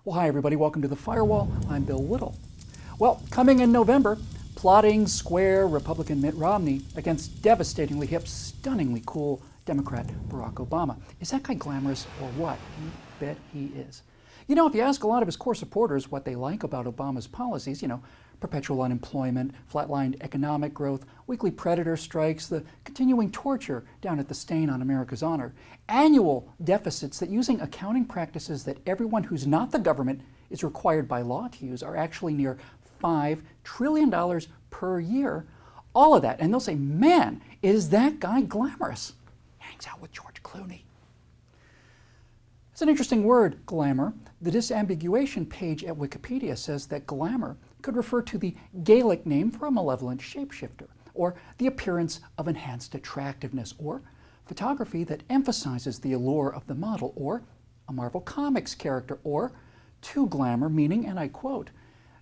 Well, hi everybody, welcome to The Firewall. I'm Bill Whittle. Well, coming in November, plotting square Republican Mitt Romney against devastatingly hip, stunningly cool Democrat Barack Obama. Is that guy glamorous or what? You bet he is. You know, if you ask a lot of his core supporters what they like about Obama's policies, perpetual unemployment, flatlined economic growth, weekly predator strikes, the continuing torture down at the stain on America's honor, annual deficits that, using accounting practices that everyone who's not the government is required by law to use, are actually near $5 trillion per year. All of that. And they'll say, man, is that guy glamorous? Hangs out with George Clooney. It's an interesting word, glamour. The disambiguation page at Wikipedia says that glamour could refer to the Gaelic name for a malevolent shapeshifter, or the appearance of enhanced attractiveness, or photography that emphasizes the allure of the model, or a Marvel Comics character, or to glamour, meaning, and I quote,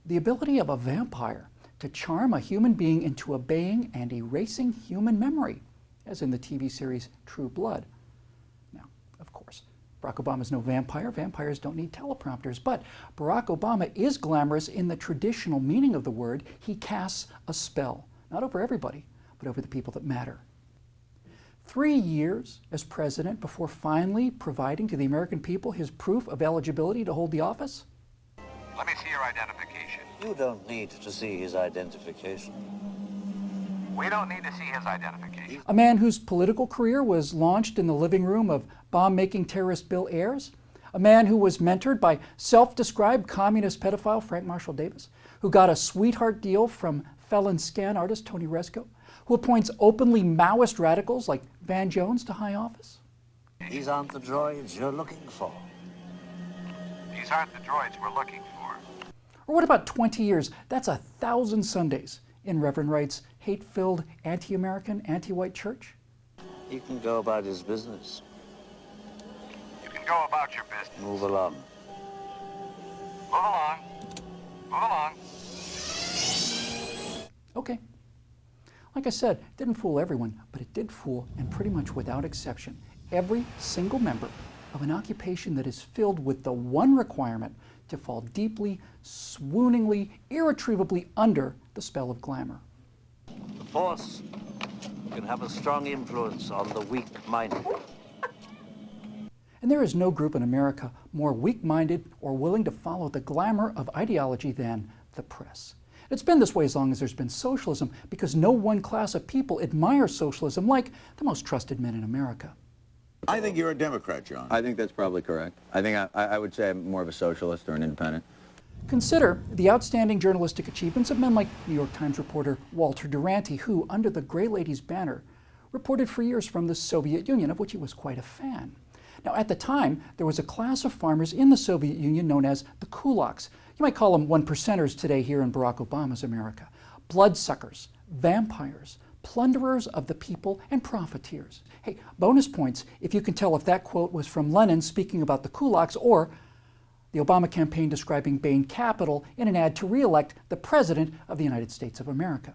the ability of a vampire to charm a human being into obeying and erasing human memory, as in the TV series True Blood. Now, of course, Barack Obama's no vampire. Vampires don't need teleprompters. But Barack Obama is glamorous in the traditional meaning of the word. He casts a spell, not over everybody, but over the people that matter. 3 years as president before finally providing to the American people his proof of eligibility to hold the office? Let me see your identification. You don't need to see his identification. We don't need to see his identification. A man whose political career was launched in the living room of bomb-making terrorist Bill Ayers. A man who was mentored by self-described communist pedophile Frank Marshall Davis, who got a sweetheart deal from felon scan artist Tony Resco, who appoints openly Maoist radicals like Van Jones to high office. These aren't the droids you're looking for. These aren't the droids we're looking for. Or what about 20 years? That's 1,000 Sundays in Reverend Wright's hate-filled, anti-American, anti-white church? He can go about his business. You can go about your business. Move along. Move along. Move along. Okay. Like I said, it didn't fool everyone, but it did fool, and pretty much without exception, every single member of an occupation that is filled with the one requirement to fall deeply, swooningly, irretrievably under the spell of glamour. The Force can have a strong influence on the weak-minded. And there is no group in America more weak-minded or willing to follow the glamour of ideology than the press. It's been this way as long as there's been socialism, because no one class of people admires socialism like the most trusted men in America. I think you're a Democrat, John. I think that's probably correct. I think I would say I'm more of a socialist or an independent. Consider the outstanding journalistic achievements of men like New York Times reporter Walter Duranty, who, under the Gray Ladies banner, reported for years from the Soviet Union, of which he was quite a fan. Now, at the time, there was a class of farmers in the Soviet Union known as the kulaks. You might call them one-percenters today here in Barack Obama's America. Bloodsuckers, vampires, plunderers of the people, and profiteers. Hey, bonus points if you can tell if that quote was from Lenin speaking about the kulaks or the Obama campaign describing Bain Capital in an ad to re-elect the President of the United States of America.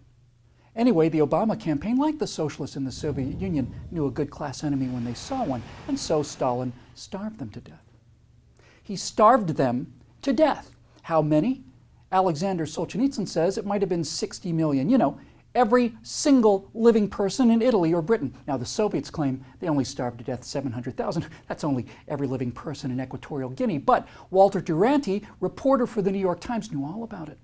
Anyway, the Obama campaign, like the socialists in the Soviet Union, knew a good class enemy when they saw one, and so Stalin starved them to death. He starved them to death. How many? Alexander Solzhenitsyn says it might have been 60 million. Every single living person in Italy or Britain. Now, the Soviets claim they only starved to death 700,000. That's only every living person in Equatorial Guinea. But Walter Duranty, reporter for the New York Times, knew all about it.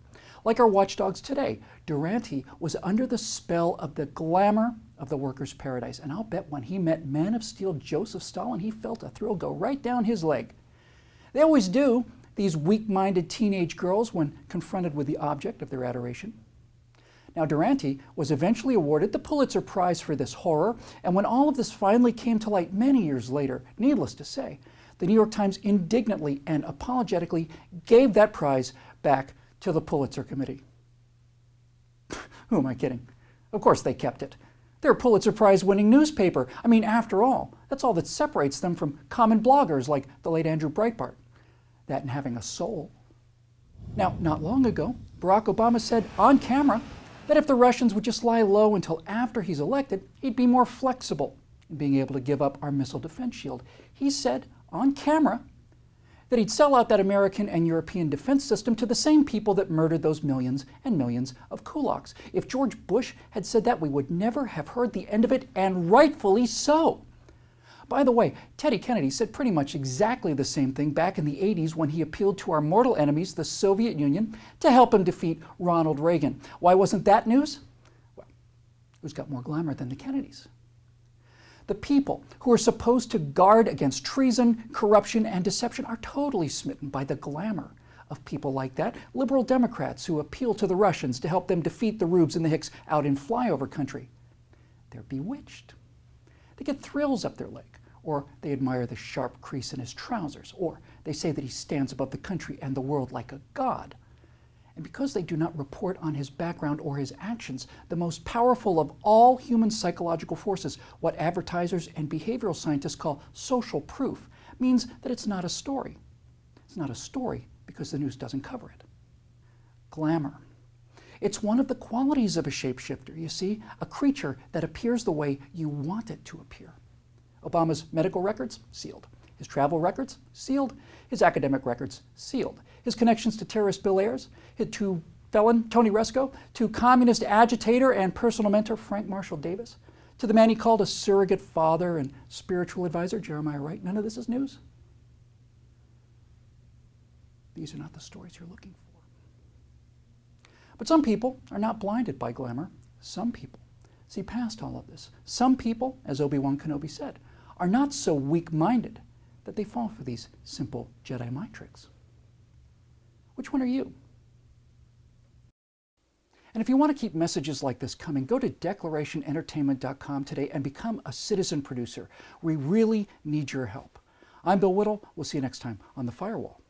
Like our watchdogs today, Duranty was under the spell of the glamour of the workers' paradise. And I'll bet when he met Man of Steel Joseph Stalin, he felt a thrill go right down his leg. They always do, these weak-minded teenage girls, when confronted with the object of their adoration. Now, Duranty was eventually awarded the Pulitzer Prize for this horror, and when all of this finally came to light many years later, needless to say, the New York Times indignantly and apologetically gave that prize back to the Pulitzer Committee. Who am I kidding? Of course they kept it. They're a Pulitzer Prize-winning newspaper. I mean, after all, that's all that separates them from common bloggers like the late Andrew Breitbart. That and having a soul. Now, not long ago, Barack Obama said on camera that if the Russians would just lie low until after he's elected, he'd be more flexible in being able to give up our missile defense shield. He said on camera that he'd sell out that American and European defense system to the same people that murdered those millions and millions of kulaks. If George Bush had said that, we would never have heard the end of it, and rightfully so. By the way, Teddy Kennedy said pretty much exactly the same thing back in the 80s when he appealed to our mortal enemies, the Soviet Union, to help him defeat Ronald Reagan. Why wasn't that news? Well, who's got more glamour than the Kennedys? The people who are supposed to guard against treason, corruption, and deception are totally smitten by the glamour of people like that. Liberal Democrats who appeal to the Russians to help them defeat the Rubes and the Hicks out in flyover country. They're bewitched. They get thrills up their leg, or they admire the sharp crease in his trousers, or they say that he stands above the country and the world like a god. And because they do not report on his background or his actions, the most powerful of all human psychological forces, what advertisers and behavioral scientists call social proof, means that it's not a story. It's not a story because the news doesn't cover it. Glamour. It's one of the qualities of a shapeshifter, you see, a creature that appears the way you want it to appear. Obama's medical records, sealed. His travel records, sealed. His academic records, sealed. His connections to terrorist Bill Ayers, to felon Tony Resco, to communist agitator and personal mentor Frank Marshall Davis, to the man he called a surrogate father and spiritual advisor, Jeremiah Wright. None of this is news. These are not the stories you're looking for. But some people are not blinded by glamour. Some people see past all of this. Some people, as Obi-Wan Kenobi said, are not so weak-minded that they fall for these simple Jedi mind tricks. Which one are you? And if you want to keep messages like this coming, go to declarationentertainment.com today and become a citizen producer. We really need your help. I'm Bill Whittle. We'll see you next time on The Firewall.